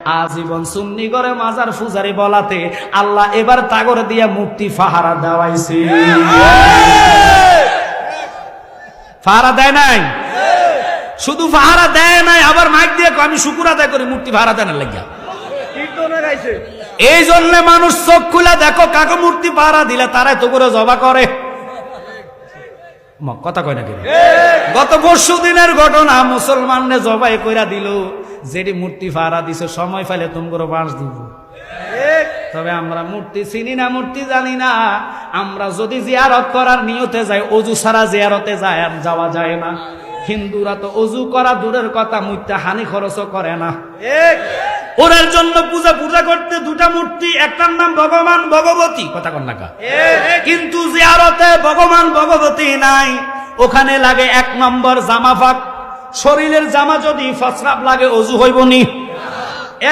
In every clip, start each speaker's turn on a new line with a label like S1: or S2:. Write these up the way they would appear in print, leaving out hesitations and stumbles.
S1: আজীবন সুন্নি করে মাজার ফুজারি বলাতে আল্লাহ এবার তাগর দিয়া মুক্তি ফাহারা দেওয়াইছে। ফাহারা দেয় নাই, শুধু ফাহারা দেয় নাই, আবার মাইক দিয়ে আমি শুকুর আদায় করি মূর্তি ফাহারা দেয় না লাগিয়া। এই জন্য মানুষ চোখ খুলে দেখো কাকে মূর্তি পাহারা দিলে তারাই তো করে জবা করে। কথা কয় না কি? গত পরশু দিনের ঘটনা, মুসলমানরে জবাই কইরা দিল, যেটি মূর্তি পাহারা দিছে সময় পাইলে তোমরা বাঁশ দিব। তবে আমরা মূর্তি চিনি না, মূর্তি জানি না। আমরা যদি জিয়ারত করার নিয়তে যাই, অজু ছাড়া জিয়ারতে যায় আর যাওয়া যায় না। হিন্দুরা তো অজু করা দূরের কথা, মুইতে হানি খরচও করে না। ওদের জন্য পূজা করতে দুটা মূর্তি, একটার নাম ভগবান ভগবতী, কথা কন না কা? কিন্তু জিয়ারতে ভগবান ভগবতী নাই, ওখানে লাগে এক নম্বর জামা ফাঁক। শরীরের জামা যদি ফসরাব লাগে অজু হইব নি?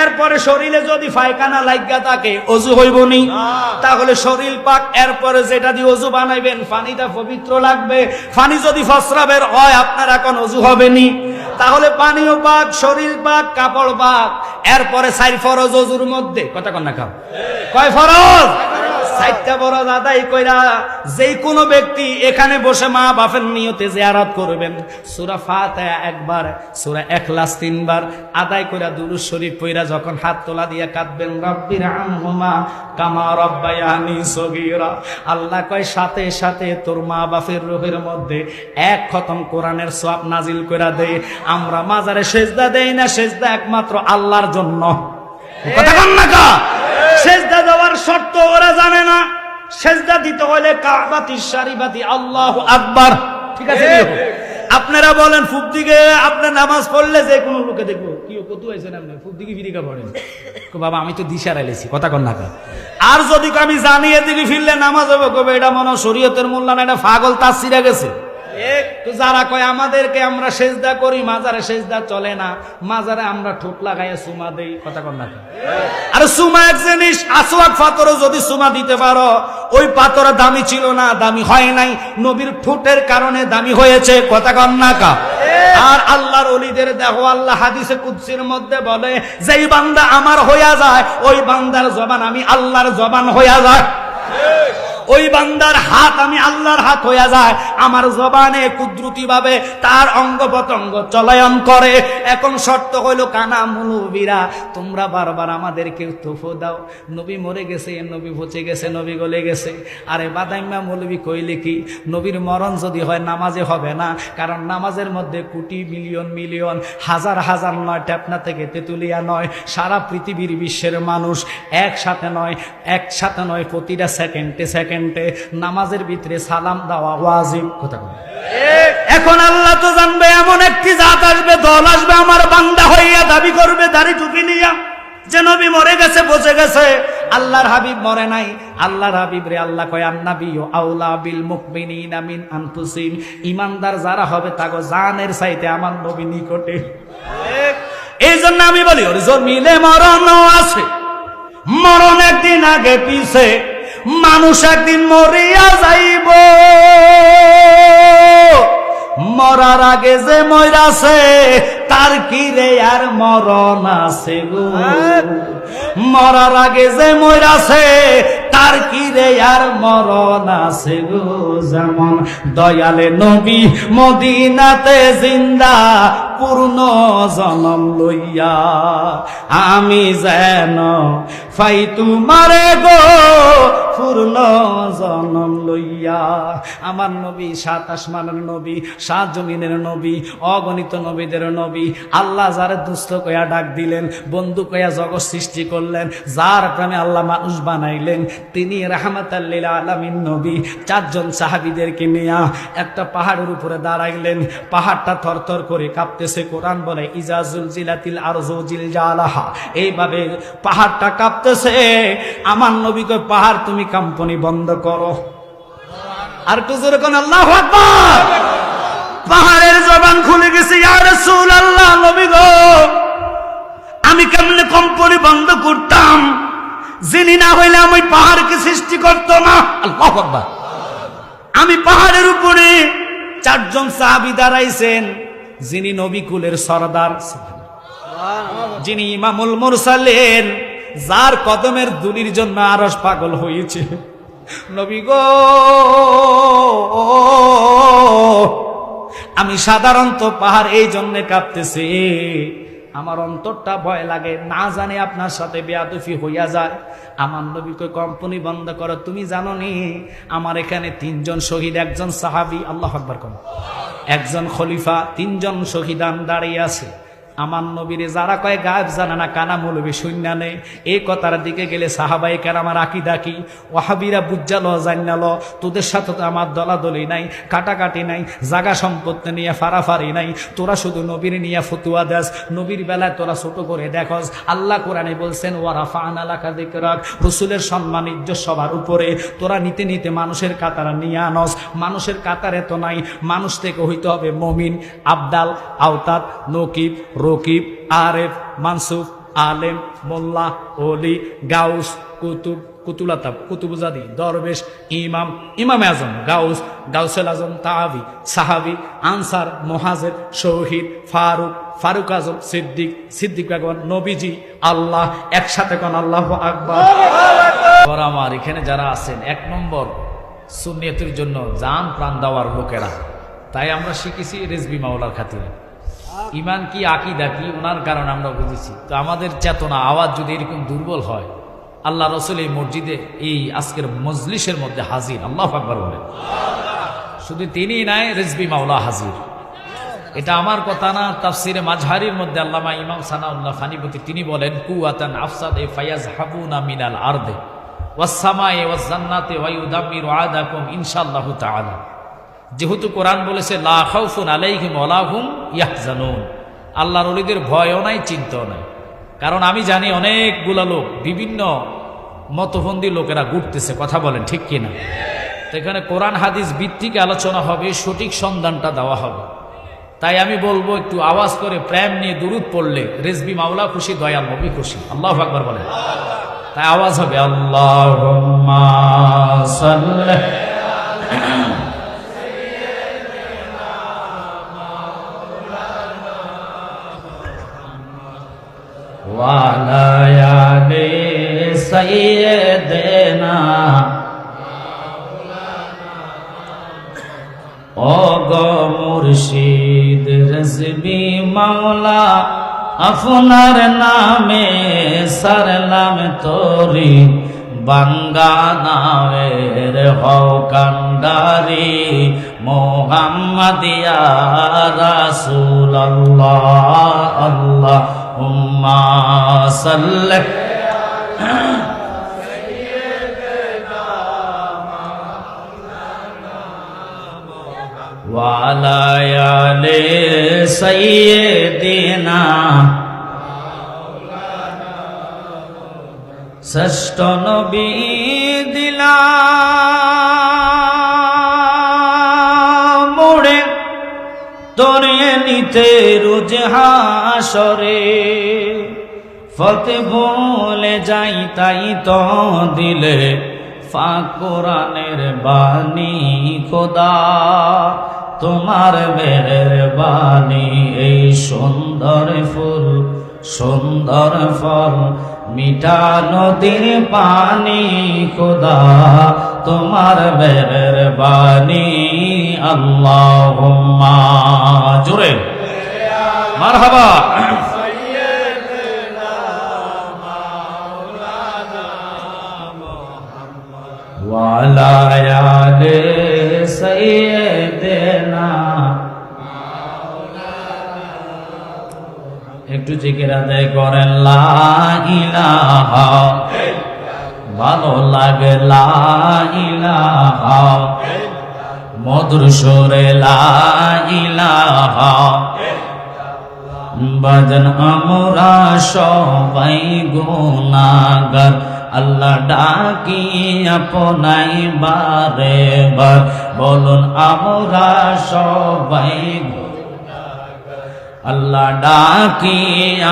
S1: এরপরে শরীরে যদি পায়খানা লাগিয়া থাকে অজু হইব নি? তাহলে শরীর পাক, এরপরে যেটা দিয়ে অজু বানাইবেন পানিটা পবিত্র লাগবে। পানি যদি ফসরাবের হয় আপনার এখন অজু হবে নি? তাহলে পানিও পাক, শরীর পাক, কাপড় পাক। এরপরে 4 ফরজ অজুর মধ্যে, কথা কন না খাও? কয় ফরজ? 4টা ফরজ আদায় কইরা যেই কোনো ব্যক্তি এখানে বসে মা বাপের নিয়তে জিয়ারত করবেন, সূরা ফাতিহা একবার, সূরা ইখলাস 3 বার আদায় কইরা দুরূদ শরীফ পড়া যখন হাত তোলা দিয়া কাঁদবেন, রব্বির হামহুমা কামা রব্বায়ানি সগীরা, আল্লাহ কয় সাথে সাথে তোর মা বাপের রূহের মধ্যে 1 খতম কোরআনের সওয়াব নাজিল কইরা দেয়। আমরা মাজারে সেজদা দেই না, সেজদা একমাত্র আল্লাহর জন্য। কথা কন না কা? সেজদা দেওয়ার শর্ত ওরা জানে না। সেজদা দিতে হলে কাবাতি শরীফাতি আল্লাহু আকবার, ঠিক আছে? আপনারা বলেন ফুপ দিকে আপনি নামাজ পড়লে যে কোনো লোকে দেখবো কি কত হয়েছে না, ফুপ দিকে ফিরিকা পড়েন, বাবা আমি তো দিশা রাইলেছি, কথা কন না কা? আর যদি আমি জানি এদিকে ফিরলে নামাজ হবে, কবে এটা মনে শরীয়তের মূল্যায়ন, এটা পাগল তাসসিরা গেছে। তো যারা কয় আমাদেরকে আমরা সেজদা করি, মাজারে সেজদা চলে না, মাজারে আমরা ঠোঁট লাগাইয়া সুমা দেই, কথা কন না? আর সুমা এক জিনিস, আসওয়াক পাথরও যদি সুমা দিতে পারো, ওই পাথর দামি ছিল না, দামি হয় নাই, নবীর ঠোঁটের কারণে দামি হয়েছে, কথা কন না কা? আর আল্লাহর ওলিদের দেখো, আল্লাহ হাদিসে কুদসির মধ্যে বলে, যেই বান্দা আমার হইয়া যায়, ওই বান্দার জবান আমি আল্লাহর জবান হইয়া যায়। ওই বান্দার হাত আমি আল্লাহর হাত হইয়া যায়, আমার জবানে কুদরতি ভাবে তার অঙ্গ প্রত্যঙ্গ চলায়ন করে। এখন শর্ত হইল, কানা মুলুবিরা তোমরা বারবার আমাদেরকে তোফো দাও, নবী মরে গেছে, নবী পচে গেছে, নবী গলে গেছে। আরে বাদাইম্মা মৌলবী কইলে কি, নবীর মরণ যদি হয় নামাজে হবে না, কারণ নামাজের মধ্যে কোটি মিলিয়ন মিলিয়ন হাজার হাজার নয়, টেপনা থেকে তেতুলিয়া নয়, সারা পৃথিবীর বিশ্বের মানুষ একসাথে নয় প্রতিটা সেকেন্ডে নামাজের ভিতরে সালাম দেওয়া ওয়াজিব, কথা বলে। এখন আল্লাহ তো জানবে, এমন একটি জাত আসবে, দল আসবে, আমার বান্দা হইয়া দাবি করবে দাড়ি টুপি নিয়া, যে নবী মরে গেছে, বসে গেছে, আল্লাহর হাবিব মরে নাই। আল্লাহর হাবিব রে আল্লাহ কয়, আন্নাবিয়্যু আউলা বিল মুমিনিনা মিন আনফুসিহিম, ঈমানদার যারা হবে তাগো জানের চাইতে আমার নবী নিকটে। এই জন্য আমি বলি, ওর জমিনে মরণও আছে, মরণ একদিন আগে পিছে, মানুষ একদিন মরিয়া যাইব, মরার আগে যে মরাছে তার কি রে আর মরণ আছে গো, মরার আগে যে মরাছে তার কি রে আর মরণ আছে গো। যেমন দয়ালে নবী মদিনাতে জিন্দা পূর্ণ জনম লইয়া, আমি যেন ফাই তোমারে গো পূর্ণ জনম লইয়া। আমার নবী 7 আসমানের নবী, 7 জমিনের নবী, অগণিত নবীদের নবী। আল্লাহ যারে দুস্থ কয়া ডাক দিলেন, বন্ধু কয়া জগৎ সৃষ্টি করলেন, যার প্রেমে আল্লাহ মানুষ বানাইলেন, তিনি রাহমাতাল লিল আলামিন নবী। 4 জন সাহাবীদেরকে নিয়ে একটা পাহাড়ের উপরে দাঁড়াইলেন, পাহাড়টা থরথর করে কাঁপতেছে। কোরআন বলে, ইজা জুলজিলাতিল আরজু জিলজালাহা, এইভাবে পাহাড়টা কাঁপতেছে। আমার নবী কয়, পাহাড় তুমি কম্পনি বন্ধ করো। আর একটু জোরে কোন আল্লাহু আকবার। পাহাড়ের জবান খুলে গেছে, ইয়া রাসূলুল্লাহ, নবী গো আমি কেমনে কম্পনি বন্ধ করতাম, যিনি না হইলে আমি পাহাড়কে সৃষ্টি করতাম না। আল্লাহু আকবার। আমি পাহাড়ের উপরে 4 জন সাহাবী দাঁড়াইছেন, যিনি নবী কুলের সরদার, যিনি ইমামুল মুরসালিন, যার কদমের ধুলির জন্য আরশ পাগল হয়েছে। নবী গো, আমি সাধারণত পাহাড় এই জন্য কাঁপতেছি, আমার অন্তরটা ভয় লাগে, না জানে আপনার সাথে বেয়াদফি হইয়া যায়। আমার নবীকে কম্পনি বন্ধ করো। তুমি জানো নি আমার এখানে 3 জন শহীদ, 1 জন সাহাবী, আল্লাহু আকবার কোন, 1 জন খলিফা, 3 জন শহীদান দাঁড়িয়ে আছে। আমার নবীরে যারা কয় গায়েব জানে না, কানা মৌলবি শূন্য নেই, এই কথার দিকে গেলে সাহাবাই কেরামার আকিদা কি, ওয়াহাবিরা বুঝালো জানালো, তোদের সাথে তো আমার দলাদলি নাই, কাটাকাটি নাই, জাগা সম্পত্তি নিয়ে ফারাফারি নাই, তোরা শুধু নবীর নিয়ে ফতুয়া দেস, নবীর বেলায় তোরা ছোট করে দেখস। আল্লাহ কোরআনে বলছেন ওয়ারাফা'না লাকা যিকরাক, রাসূলের সম্মান ইজ্জত সবার উপরে, তোরা নিতে নিতে মানুষের কাতারে নিয়ে আনস। মানুষের কাতারে তো নাই, মানুষ থেকে হইতে হবে মুমিন, আবদাল, আওতাদ, নকিব, রকিব, আরেফ, মানসুফ, আলেম, মোল্লা, ওলি, গাউস, কুতুব, কুতুলাতাব, কুতুবুজাদি, দরবেশ, ইমাম, ইমামে আজম, গাউস, গাউসুল আজম, তাবি, সাহাবি, আনসার, মুহাজির, শহীদ, ফারুক, ফারুক আজম, সিদ্দিক, সিদ্দিক আকবর, নবীজি, আল্লাহ, একসাথে কোন আল্লাহু আকবার। আমার এখানে যারা আছেন 1 নম্বর সুন্নিয়তের জন্য জান প্রাণ দেওয়ার লোকেরা, তাই আমরা শিখেছি রেজবি মাওলার খাতিরে। ইমান কি, আকিদা কি, ওনার কারণে আমরা বুঝেছি। তো আমাদের চেতনা আওয়াজ যদি এরকম দুর্বল হয়, আল্লাহ রসুল এই মসজিদে এই আজকের মজলিসের মধ্যে হাজির, আল্লাহু আকবার বলেন। শুধু তিনি নাই, রেজবি মাওলা হাজির। এটা আমার কথা না, তাফসিরে মাজহারির মধ্যে আল্লামা ইমাম সানাউল্লাহ ফানিপতি তিনি বলেন, কুওয়াতান আফসাদে ফায়াজহাবুনা মিনাল আরদে ওয়াস সামায়ে ওয়াজ জান্নাতে ওয়া ইউদাম্মিরু আদাকুম ইনশাআল্লাহু তাআলা। যেহেতু কোরআন বলেছে লা খাউফুন আলাইহিম ওয়া লা হুম ইয়াহজানুন, আল্লাহর ওলিদের ভয়ও নাই, চিন্তাও নাই। কারণ আমি জানি অনেকগুলা লোক, বিভিন্ন মতবন্দী লোকেরা ঘুরতেছে, কথা বলেন ঠিক কিনা? তো এখানে কোরআন হাদিস ভিত্তিক আলোচনা হবে, সঠিক সন্ধানটা দেওয়া হবে। তাই আমি বলবো একটু আওয়াজ করে প্রেম নিয়ে দুরূদ পড়লে রেজবি মাওলা খুশি, দয়াল নবী খুশি, আল্লাহু আকবার বলেন। তাই আওয়াজ হবে আল্লাহুম্মা সাল্লি ওয়ালা আলি সাইয়্যিদিনা, ও গো মুর্শিদ রেজবি মাওলা, আপনার নামে সারলাম তোরি, বান্দা নামের হও কান্ডারি, মুহাম্মাদিয়া রাসূলুল্লাহ, আল্লাহুম্মা সাল্লি ওয়া আলা আলি সাইয়্যিদিনা। শ্রেষ্ঠ নবী দিলাম মোড়ে, তোরে নিতে রোজ হাসরে, ফতে ভুলে যাই তাই তো দিলে, ফাঁক কোরআনের বাণী খোদা, তোমার মেহেরবানি, এই সুন্দর ফুল সুন্দর ফল, মিঠা নদীর পানি খোদা, তোমার মেহেরবানি, আল্লাহুম্মা, জোরে মারহাবা। ওয়া আলা আলি সাইয়্যিদিনা। একটু জিকির আদায় করেন লা ইলাহা, ভালো লাগে লা ইলাহা, মধুর সুরে লা ইলাহা। বাজন আমরা সবাই গুনাহগার, আল্লাহ ডাকি আপনাই বারে বার, বলুন আমরা সবাই আল্লাহ ডাকি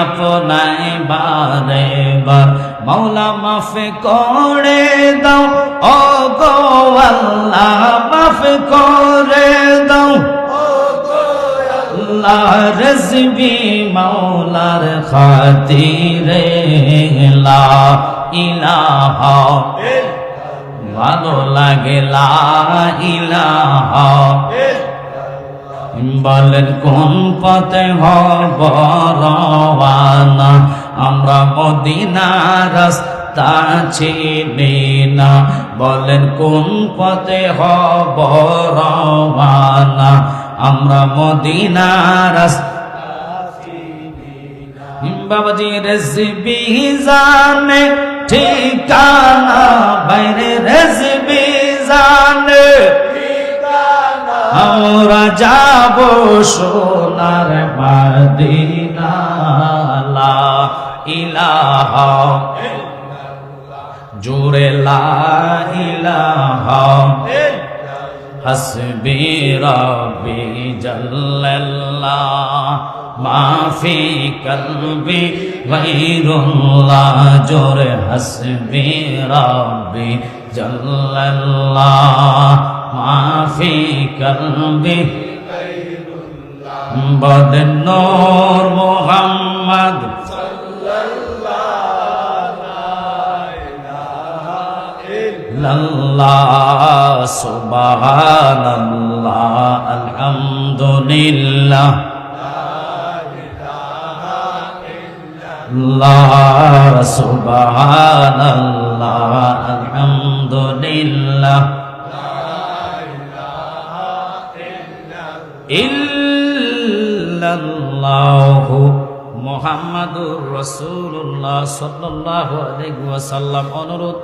S1: আপনাই বারে বার, মাওলা মাফ করে দাও, ও গো আল্লাহ মাফ করে দাও, লা রেজবি মাওলার খাতিরে লা ইলাহা ভালো লাগে লা ইলাহা বলেন কোন পথে হব রওয়ানা আমরা মদিনার রাস্তা চিনি না বলেন কোন পথে হব রওয়ানা আমরা মদিনার রাস্তা চিনি না বাবাজি রেজবি জানে ঠিকানা বাইরে রেজবি জানে আমরা যাব সোনার মদিনা লা ইলাহা জোরে লা ইলাহা হাসবি রাব্বি জাল্লাল্লাহ মা ফি কলবি গায়রুল্লাহ জোরে হাসবি রাব্বি জাল্লাল্লাহ মা ফি কলবি গায়রুল্লাহ বদন নূর মুহাম্মদ সাল্লাল্লাহু সুবহানাল্লাহ আলহামদুলিল্লাহ লা সুবহানাল্লাহ আলহামদুলিল্লাহ ইল্লাল্লাহু মুহাম্মাদুর রাসূলুল্লাহ সাল্লাল্লাহু আলাইহি ওয়াসাল্লাম অনুরোধ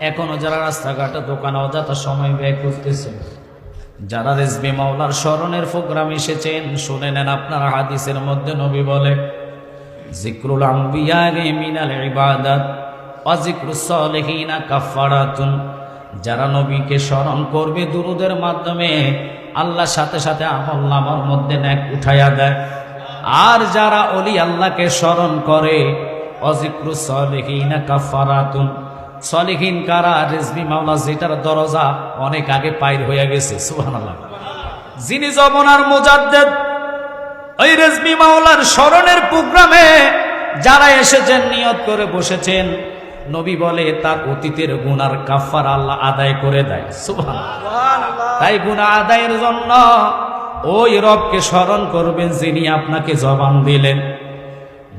S1: এখনো যারা রাস্তাঘাটে দোকানে অযথা সময় ব্যয় করতেছে যারা রেজবি মাওলার স্মরণের প্রোগ্রাম এসেছেন শুনে নেন আপনারা হাদিসের মধ্যে নবী বলে যিকরুল আম্বিয়া মিনাল ইবাদাত ওয়া যিকরুস সালিহিনা কাফারাতুন যারা নবীকে স্মরণ করবে দুরূদের মাধ্যমে আল্লাহ সাথে সাথে আমলনামার মধ্যে নেক উঠায়া দেয় আর যারা ওলি আল্লাহকে স্মরণ করে ওয়া যিকরুস সালিহিনা কাফারাতুন সালিহিন কারা রেজবি মাওলা যেটার দরজা অনেক আগে পার হয়ে গেছে সুবহানাল্লাহ যিনি যমুনার মুজাদ্দেদ ওই রেজবি মাওলার স্মরণের প্রোগ্রামে যারা এসেছেন নিয়ত করে বসেছেন নবী বলে তার অতীতের গুনার কাফারা আল্লাহ আদায় করে দেয় সুবহানাল্লাহ তাই গুনাহ আদায়ের জন্য ওই রবকে স্মরণ করবেন যিনি আপনাকে জবান দিলেন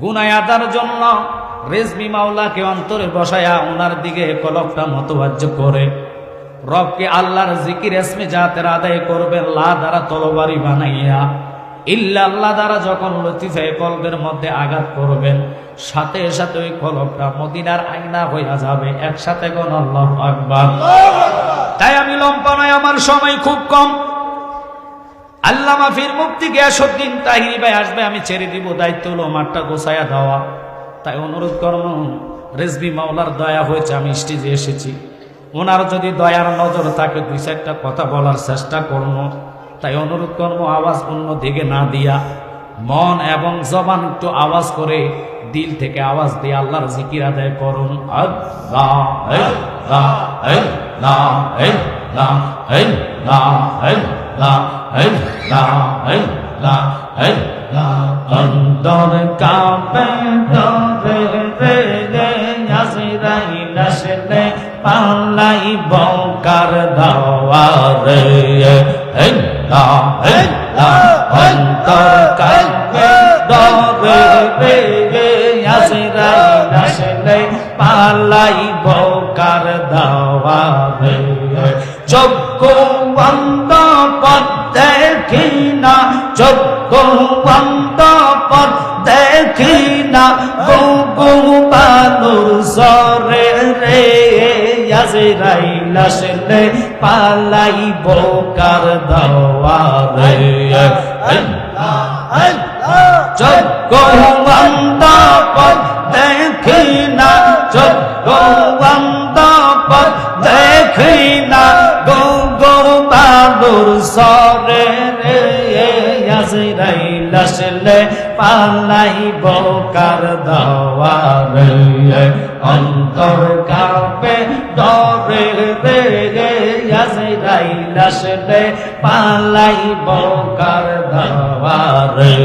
S1: গুনাহ আদার জন্য রেজবি মাওলাকে অন্তরে বসায়া ওনার দিকে কলবটা মতওয়াজ্জ করে রবকে আল্লাহর জিকির ইসমে জাতের আদায় করবেন লা দ্বারা তলবারি বানাইয়া ইল্লা আল্লাহ দ্বারা যখন লতিফায়ে কলবের মধ্যে আঘাত করবেন সাথে সাথে ওই কলবটা মদিনার আয়না হইয়া যাবে একসাথে কোন আল্লাহু আকবার তাই আমি লম্বা নয় আমার সময় খুব কম আল্লামা ফির মুফতি গিয়াসউদ্দিন তাহিরি ভাই আসবে আমি ছেড়ে দিব দায়িত্ব হলো মাঠটা গোছায়া দেওয়া তাই অনুরোধ করব রেজবি মাওলার দয়া হয়েছে আমি স্টেজে এসেছি ওনার যদি দয়ার নজর থাকে দুই চারটা কথা বলার চেষ্টা করব তাই অনুরোধ করব আওয়াজ অন্য দিকে না দিয়া মন এবং জবান একটু আওয়াজ করে দিল থেকে আওয়াজ দিয়ে আল্লাহর জিকির আদায় করুন আল্লাহ আল্লাহ আল্লাহ আল্লাহ আল্লাহ আল্লাহ আল্লাহ আল্লাহ আল্লাহ অন্তর কাঁপে ডরে রে রে আজরাইল আসলে পালাই বকার দাওয়ারে আল্লাহ আল্লাহ অন্তর কাঁপে ডরে রে রে আজরাইল আসলে পালাই বকার দাওয়ারে চক্ষু বন্ধ পথ দেখি না চক্ষু বন্ধ পথ দেখি না গো বানুর সরে রে আজরাইল আসলে পালাই বকার দাওয়ারে আল্লাহ আল্লাহ চক্ষু বন্ধ পথ দেখি না চক্ষু বন্ধ পথ দেখি না গো বানুর সরে রে আজরাইল আসলে পালাইব কার দাওয়ারে অন্তর কাঁপে ডরে রে আজরাইল আসলে পালাইব কার দাওয়ারে